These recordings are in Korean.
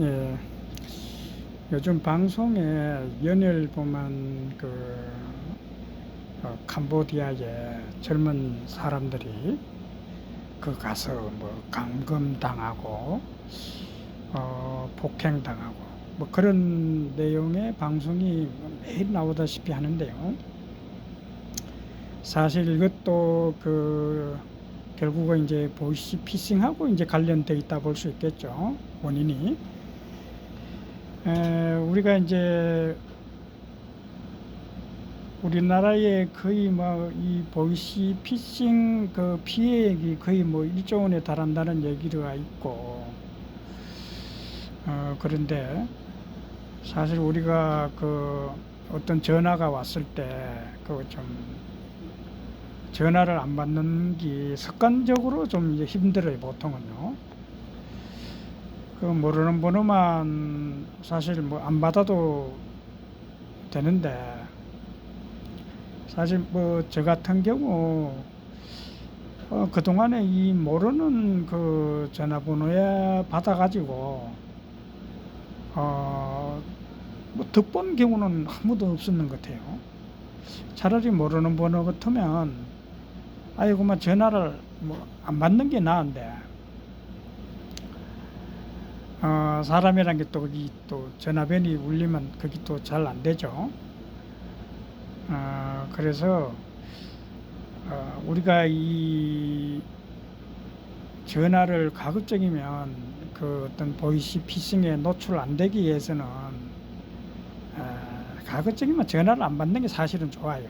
예, 요즘 방송에 연예를 보면 캄보디아의 젊은 사람들이 그 가서 뭐 감금당하고 폭행당하고 뭐 그런 내용의 방송이 매일 나오다시피 하는데요. 사실 이것도 결국은 이제 보이시피싱하고 이제 관련돼 있다 볼 수 있겠죠. 원인이. 우리가 이제 우리나라에 거의 뭐 이 보이시피싱 그 피해액이 거의 뭐 1조 원에 달한다는 얘기가 있고, 그런데 사실 우리가 어떤 전화가 왔을 때 좀 전화를 안 받는 게 습관적으로 좀 이제 힘들어요, 보통은요. 모르는 번호만 사실 뭐 안 받아도 되는데, 사실 뭐 저 같은 경우 그동안에 이 모르는 그 전화번호에 받아가지고 뭐 득본 경우는 아무도 없었는 것 같아요. 차라리 모르는 번호 같으면 아이고 뭐 전화를 뭐 안 받는 게 나은데, 사람이란 게 또 거기 또 전화변이 울리면 그게 또 잘 안 되죠. 그래서 우리가 이 전화를 가급적이면 어떤 보이시피싱에 노출 안 되기 위해서는 가급적이면 전화를 안 받는 게 사실은 좋아요.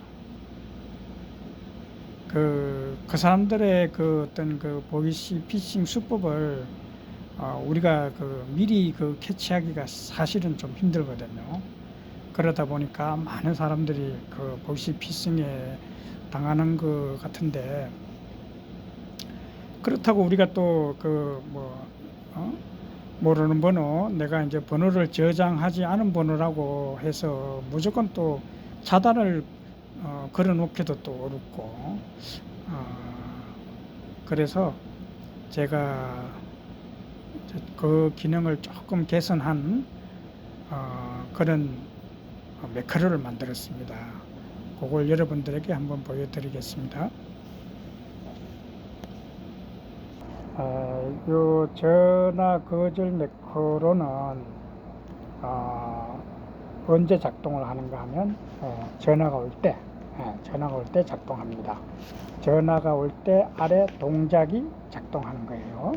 그 사람들의 어떤 보이시피싱 수법을 우리가 미리 캐치하기가 사실은 좀 힘들거든요. 그러다 보니까 많은 사람들이 보이시피싱에 당하는 것 같은데, 그렇다고 우리가 또 모르는 번호, 내가 이제 번호를 저장하지 않은 번호라고 해서 무조건 또 차단을 걸어 놓기도 또 어렵고, 그래서 제가 그 기능을 조금 개선한 그런 매크로를 만들었습니다. 그걸 여러분들에게 한번 보여드리겠습니다. 요 전화 거절 매크로는 언제 작동을 하는가 하면 전화가 올 때 작동합니다. 전화가 올 때 아래 동작이 작동하는 거예요.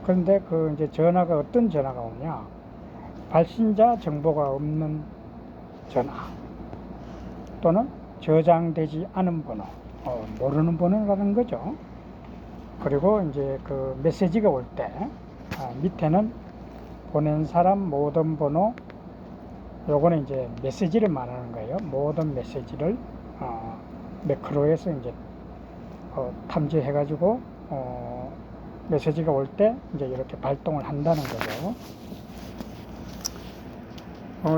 그런데 이제 전화가 어떤 전화가 오냐, 발신자 정보가 없는 전화 또는 저장되지 않은 번호, 모르는 번호라는 거죠. 그리고 이제 메시지가 올 때 밑에는 보낸 사람 모든 번호, 요거는 이제 메시지를 말하는 거예요. 모든 메시지를 매크로에서 이제 탐지해 가지고 메시지가 올 때 이제 이렇게 발동을 한다는 거죠.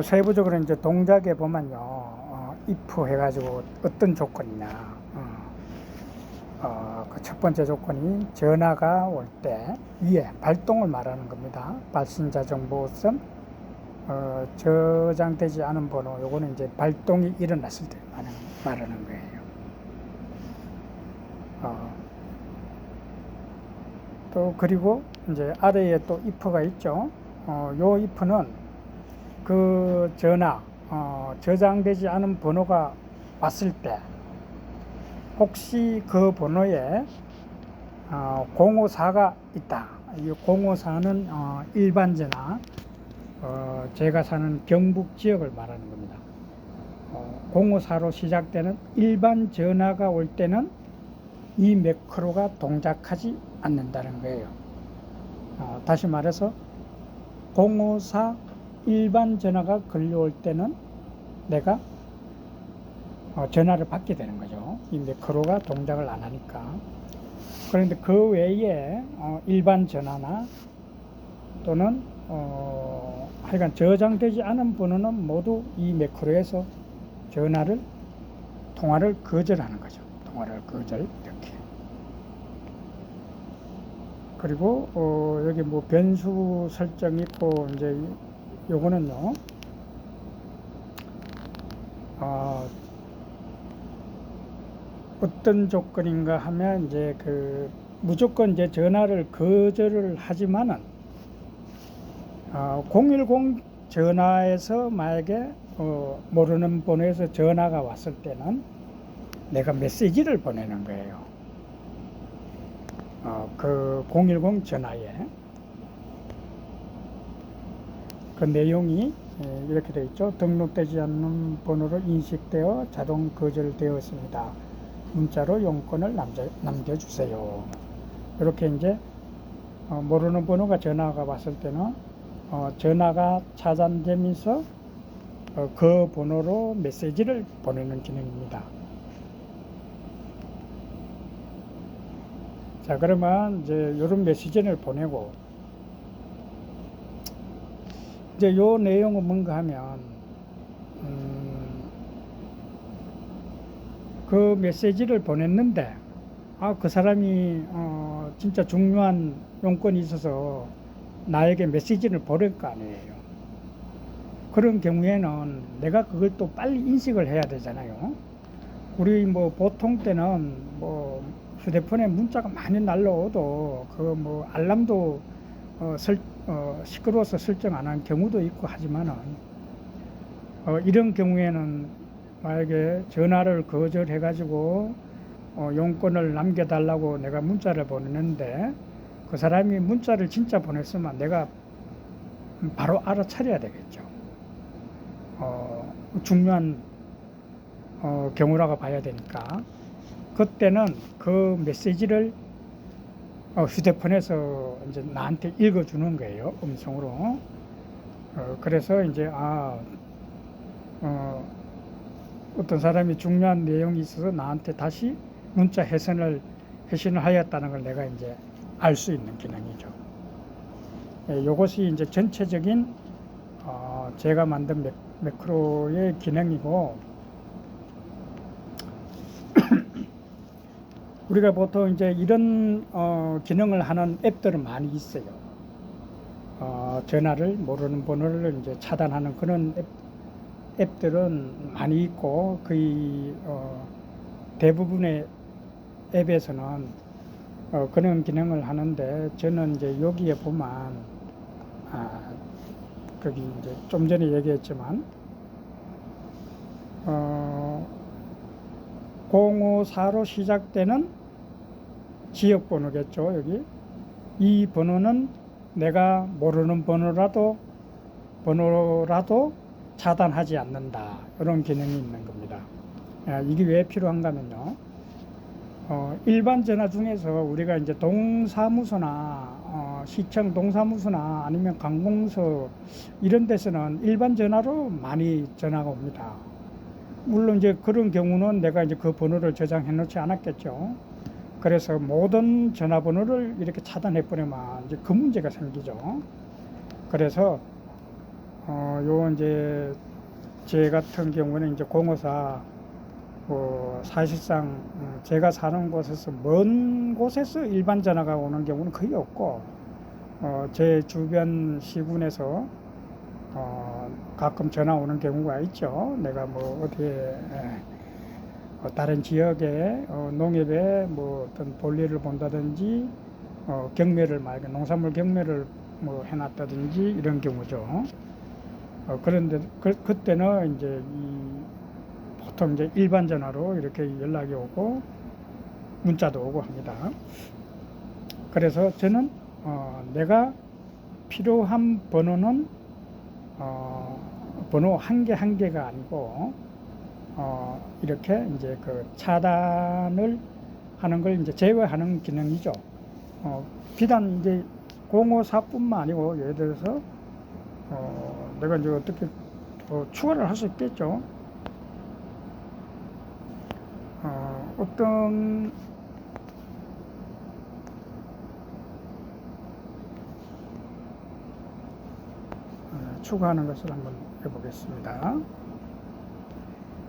세부적으로 이제 동작에 보면요, if 해가지고 어떤 조건이냐, 그 첫 번째 조건이 전화가 올 때 위에 발동을 말하는 겁니다. 발신자 정보 없음, 저장되지 않은 번호, 요거는 이제 발동이 일어났을 때 말하는 거예요. 또 그리고 이제 아래에 또 if가 있죠. 요 if는 전화, 저장되지 않은 번호가 왔을 때 혹시 그 번호에 054가 있다. 이 054는 일반 전화, 제가 사는 경북 지역을 말하는 겁니다. 054로 시작되는 일반 전화가 올 때는 이 매크로가 동작하지 않는다는 거예요. 다시 말해서 054 일반 전화가 걸려올 때는 내가 전화를 받게 되는 거죠. 이 매크로가 동작을 안 하니까. 그런데 그 외에 일반 전화나 또는 하여간 저장되지 않은 번호는 모두 이 매크로에서 통화를 거절하는 거죠. 통화를 거절, 이렇게. 그리고 여기 뭐 변수 설정 있고 이제 요거는요. 어떤 조건인가 하면 이제 그 무조건 이제 전화를 거절을 하지만은 010 전화에서 만약에 모르는 번호에서 전화가 왔을 때는 내가 메시지를 보내는 거예요. 그 010 전화에 그 내용이 이렇게 되어 있죠. 등록되지 않는 번호로 인식되어 자동 거절되었습니다. 문자로 용건을 남겨주세요. 이렇게 이제 모르는 번호가 전화가 왔을 때는 전화가 차단되면서 그 번호로 메시지를 보내는 기능입니다. 자, 그러면 이제 이런 메시지를 보내고 이제 요 내용은 뭔가 하면 그 메시지를 보냈는데 그 사람이 진짜 중요한 용건이 있어서 나에게 메시지를 보낼 거 아니에요. 그런 경우에는 내가 그걸 또 빨리 인식을 해야 되잖아요. 우리 뭐 보통 때는 뭐 휴대폰에 문자가 많이 날라오도 그 뭐 알람도 시끄러워서 설정 안 한 경우도 있고 하지만은 이런 경우에는 만약에 전화를 거절해 가지고 용건을 남겨달라고 내가 문자를 보내는데 그 사람이 문자를 진짜 보냈으면 내가 바로 알아차려야 되겠죠. 중요한 경우라고 봐야 되니까 그때는 그 메시지를 휴대폰에서 이제 나한테 읽어주는 거예요. 음성으로. 그래서 이제 어떤 사람이 중요한 내용이 있어서 나한테 다시 문자 해신을 하였다는 걸 내가 이제 알 수 있는 기능이죠. 이것이 이제 전체적인 제가 만든 매크로의 기능이고 우리가 보통 이제 이런 기능을 하는 앱들은 많이 있어요. 전화를 모르는 번호를 이제 차단하는 그런 앱들은 많이 있고 거의 대부분의 앱에서는 그런 기능을 하는데 저는 이제 여기에 보면 거기 이제 좀 전에 얘기했지만 054로 시작되는 지역 번호겠죠. 여기 이 번호는 내가 모르는 번호라도 차단하지 않는다. 이런 기능이 있는 겁니다. 이게 왜 필요한가 하면요. 일반 전화 중에서 우리가 이제 동사무소나 시청 동사무소나 아니면 관공서 이런 데서는 일반 전화로 많이 전화가 옵니다. 물론 이제 그런 경우는 내가 이제 그 번호를 저장해 놓지 않았겠죠. 그래서 모든 전화번호를 이렇게 차단해 버리면 이제 그 문제가 생기죠. 그래서 요 이제 제 같은 경우는 이제 054 사실상 제가 사는 곳에서 먼 곳에서 일반 전화가 오는 경우는 거의 없고 제 주변 시군에서 가끔 전화 오는 경우가 있죠. 내가 뭐 어디에 다른 지역에 농협에 뭐 어떤 볼일을 본다든지 경매를 만약에 농산물 경매를 뭐 해놨다든지 이런 경우죠. 그런데 그때는 이제 보통 이제 일반 전화로 이렇게 연락이 오고 문자도 오고 합니다. 그래서 저는 내가 필요한 번호는 번호 한 개가 아니고 이렇게 이제 그 차단을 하는 걸 이제 제외하는 기능이죠. 비단 이제 054뿐만 아니고 예를 들어서 내가 이제 어떻게 추가를 할 수 있겠죠. 어떤 추가하는 것을 한번 해보겠습니다.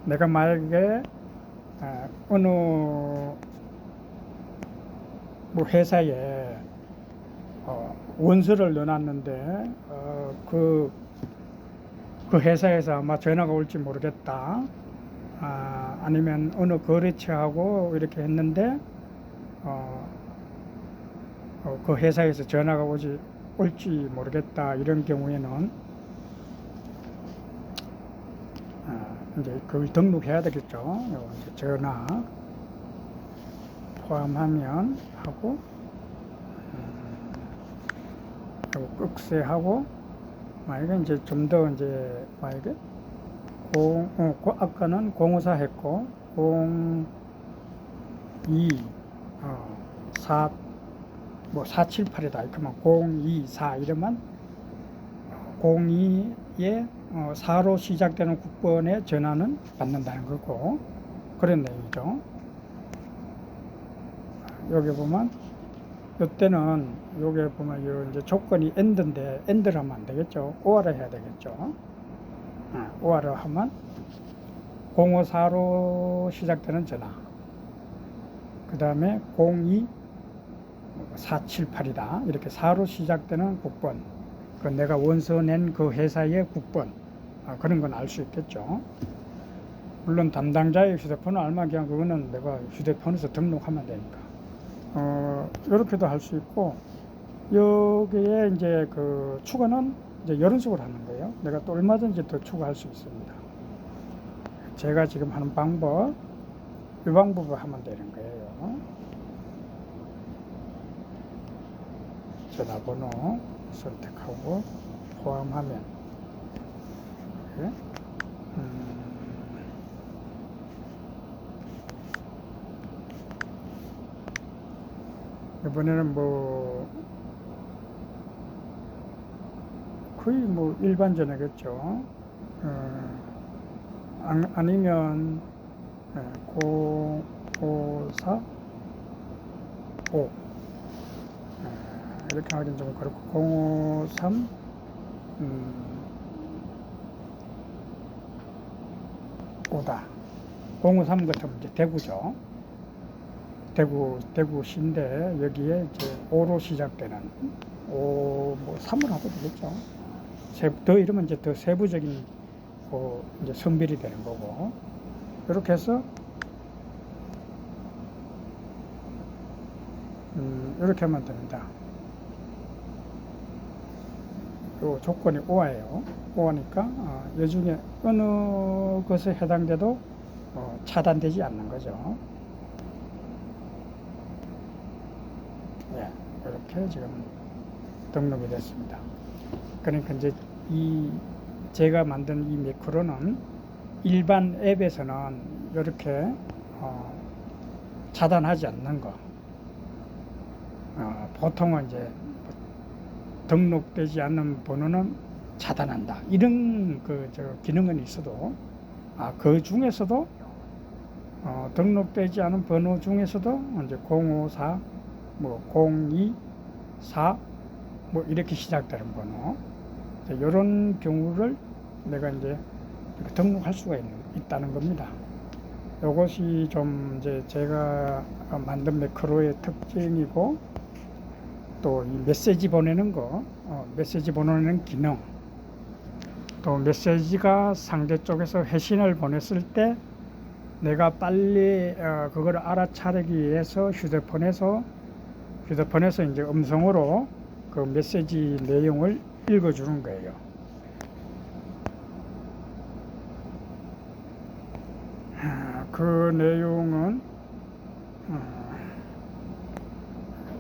내가 만약에 어느 뭐 회사에 원서를 넣어놨는데 그 회사에서 아마 전화가 올지 모르겠다. 아니면 어느 거래처하고 이렇게 했는데 그 회사에서 전화가 올지 모르겠다. 이런 경우에는 이제 그걸 등록해야 되겠죠. 이제 전화 포함하면 하고 꺽쇠하고 만약에 이제 좀 더 이제 만약에 아까는 054 했고 02 4 뭐 478이다. 그러면 024 이러면 02에 4로 시작되는 국번의 전화는 받는다는 거고 그런 내용이죠. 여기 보면 이때는 여기 보면 요 이제 조건이 AND인데 AND를 하면 안 되겠죠. OR을 해야 되겠죠. OR을 하면 054로 시작되는 전화. 그 다음에 02478이다. 이렇게 4로 시작되는 국번. 그 내가 원서 낸 그 회사의 국번. 그런 건 알 수 있겠죠. 물론 담당자의 휴대폰을 알면 그거는 내가 휴대폰에서 등록하면 되니까. 이렇게도 할 수 있고, 여기에 이제 그 추가는 이제 이런 식으로 하는 거예요. 내가 또 얼마든지 더 추가할 수 있습니다. 제가 지금 하는 방법, 이 방법을 하면 되는 거예요. 전화번호 선택하고 포함하면, 네. 이번에는 뭐 거의 뭐 일반 전화겠죠. 아니면 054 5 이렇게 하긴 좀 그렇고 053 5다. 053 같으면 이제 대구죠. 대구시인데 여기에 이제 5로 시작되는 5, 뭐 3으로 하도 되겠죠. 더 이러면 이제 더 세부적인 이제 선별이 되는 거고 이렇게 해서 이렇게 하면 됩니다. 요 조건이 5예요. 5니까 이 중에 어느 것에 해당돼도 차단되지 않는 거죠. 네, 이렇게 지금 등록이 됐습니다. 그러니까 이제 제가 만든 이 매크로는 일반 앱에서는 이렇게 차단하지 않는 거. 보통은 이제 등록되지 않는 번호는 차단한다. 이런 기능은 있어도 그 중에서도 등록되지 않은 번호 중에서도 이제 054 뭐 024 뭐 이렇게 시작되는 번호 이런 경우를 내가 이제 등록할 수가 있다는 겁니다. 이것이 좀 이제 제가 만든 매크로의 특징이고 또 이 메시지 보내는 거, 메시지 보내는 기능, 또 메시지가 상대 쪽에서 회신을 보냈을 때 내가 빨리 그걸 알아차리기 위해서 휴대폰에서 이제 음성으로 그 메시지 내용을 읽어주는 거예요. 그 내용은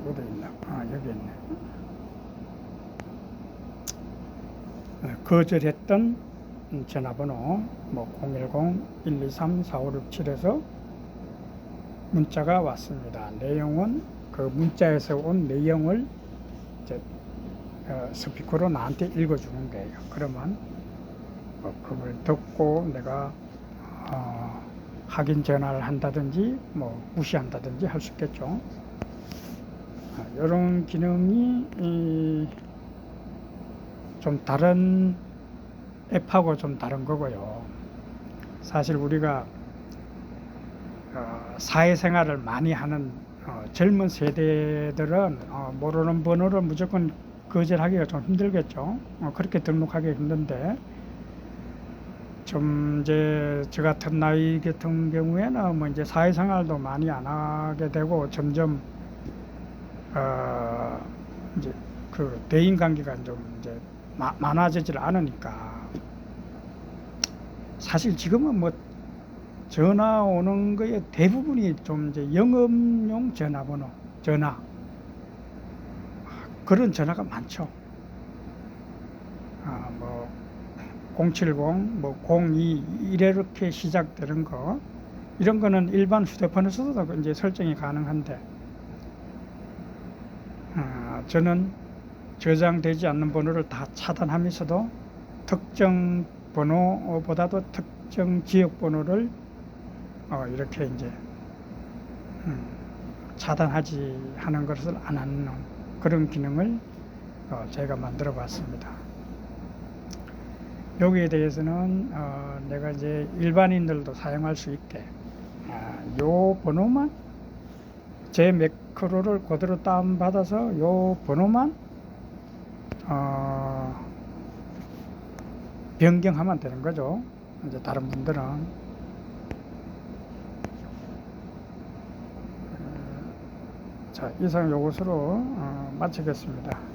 어디 있나? 여기 있네. 거절했던 전화번호 뭐 010-123-4567에서 문자가 왔습니다. 내용은 그 문자에서 온 내용을 이제 스피커로 나한테 읽어주는 거예요. 그러면 그걸 듣고 내가 확인 전화를 한다든지 뭐 무시한다든지 할 수 있겠죠. 이런 기능이 좀 다른 앱하고 좀 다른 거고요. 사실 우리가 사회생활을 많이 하는 젊은 세대들은 모르는 번호를 무조건 거절하기가 좀 힘들겠죠. 그렇게 등록하기 힘든데, 좀 이제 저 같은 나이 같은 경우에는 뭐 이제 사회생활도 많이 안 하게 되고 점점 이제 그 대인 관계가 좀 이제 많아지질 않으니까, 사실 지금은 뭐 전화 오는 거에 대부분이 좀 이제 영업용 전화 그런 전화가 많죠. 뭐 070, 뭐 02 이렇게 시작되는 거, 이런 거는 일반 휴대폰에서도 이제 설정이 가능한데, 저는 저장되지 않는 번호를 다 차단하면서도 특정 번호보다도 특정 지역 번호를 이렇게 이제 차단하지 하는 것을 안 하는 그런 기능을 제가 만들어 봤습니다. 여기에 대해서는 내가 이제 일반인들도 사용할 수 있게 요 번호만, 제 매크로를 그대로 다운받아서 요 번호만 변경하면 되는 거죠. 이제 다른 분들은 자, 이상 요것으로 마치겠습니다.